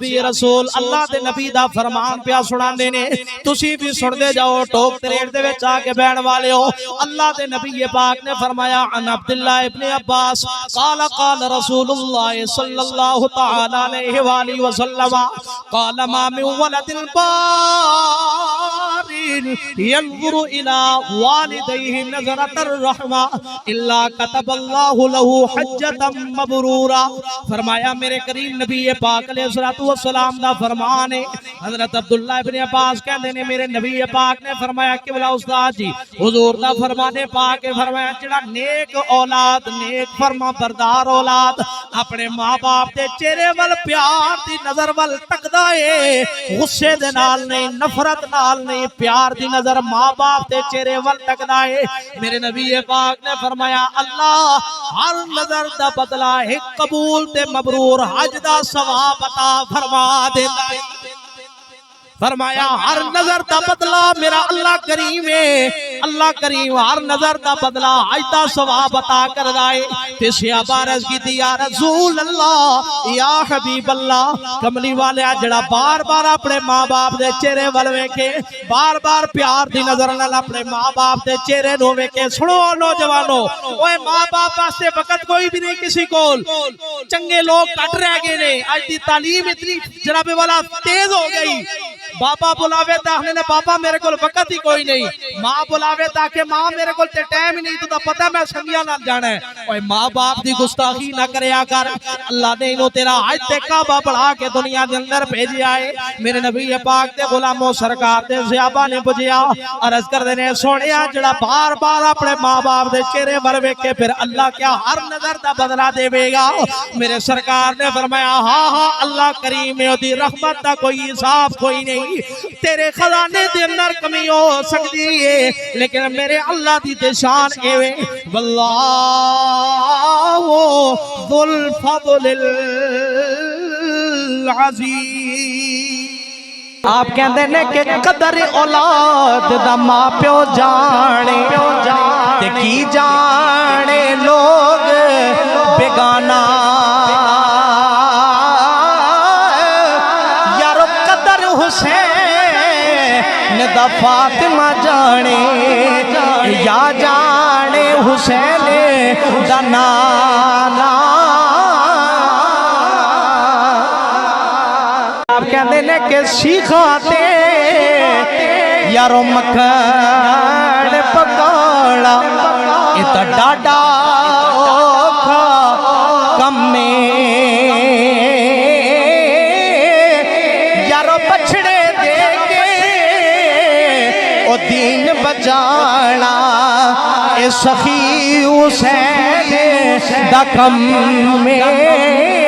صحابی رسول اللہ دے نبی دا فرمان پیا سنان دینے تسی بھی سن دے جاؤ ٹوک تریڑ دے وچ آکے بیٹھ والے ہو اللہ دے نبی پاک نے فرمایا عن عبداللہ ابن عباس قال قال رسول اللہ صلی اللہ تعالی علیہ وآلہ وسلم قال ما من ولد بار ينظر الى والديه نظرة الرحمة الا كتب الله له حجة مبرورا فرمایا میرے کریم نبی پاک علیہ السلام دا فرمان ہے حضرت عبداللہ ابن عباس کہندے نے میرے نبی پاک نے فرمایا کہ بلا استاد جی حضور دا فرمان پاک ہے فرمایا جڑا نیک اولاد نیک فرما بردار اولاد اپنے ماں باپ دے چہرے ول پیار دی نظر ول تکدا ہے غصے دے نال نہیں نفرت نال نہیں پیار دی نظر ماں باپ دے چہرے ول تکدا ہے میرے نبی پاک نے فرمایا اللہ ہر نظر دا بدلہ ایک قبول تے مبرور حج دا ثواب عطا فرما دیندا ہے فرمایا ہر نظر دا بدلہ میرا اللہ کریم ہے اللہ کریم ہر نظر دا بدلہ حج دا ثواب عطا کردا ہے تے صحابہ عرض کیتی یا رسول اللہ یا حبیب اللہ کملی والے جڑا بار بار اپنے ماں باپ دے چہرے ول ویکھے بار بار پیار دی نظر نال اپنے ماں باپ دے چہرے نو ویکھے سنو نوجوانو اوے ماں باپ واسطے وقت کوئی بھی نہیں کسی کول چنگے لوگ کٹ رہ گئے نے اج دی تعلیم اتنی جناب والا تیز ہو گئی بابا بلاوے تاکہ نے بابا میرے کول وقت ہی کوئی نہیں ماں بلاوے تاکہ ماں میرے کول تے ٹائم ہی نہیں تو پتہ میں سنگیاں نال جانا ہے اوے ماں باپ دی گستاخی نہ کریا کر اللہ نے انہوں تیرا حج تے کعبہ بڑھا کے دنیا دے اندر بھیجیا ہے میرے نبی پاک تے غلاموں سرکار تے صحابہ نے پوچھیا عرض کر دینے سونیا جڑا بار بار اپنے ماں باپ دے چہرے ول ویکھ کے پھر اللہ کیا ہر نظر دا بدلہ دے گا میرے سرکار نے فرمایا ہاں ہاں اللہ کریم ہے دی رحمت دا کوئی حساب کوئی نہیں تیرے خزانے دے اندر کمی ہو سکتی ہے لیکن میرے اللہ دی تے شان ایویں واللہ ذو الفضل العظیم آپ کہندے نے کہ قدر اولاد دا ماں پیو جانے تے کی جانے لوگ بیگانہ یارو قدر حسین دا فاطمہ جانے یا جانے حسین دا نانا آپ کہندے نے کہ سیکھاتے یارو مکھن پکوڑا اتا ڈاڈا اوکھا کم میں یارو بچڑے دے کے او دین بچانا اے سخی حسین دا کم میں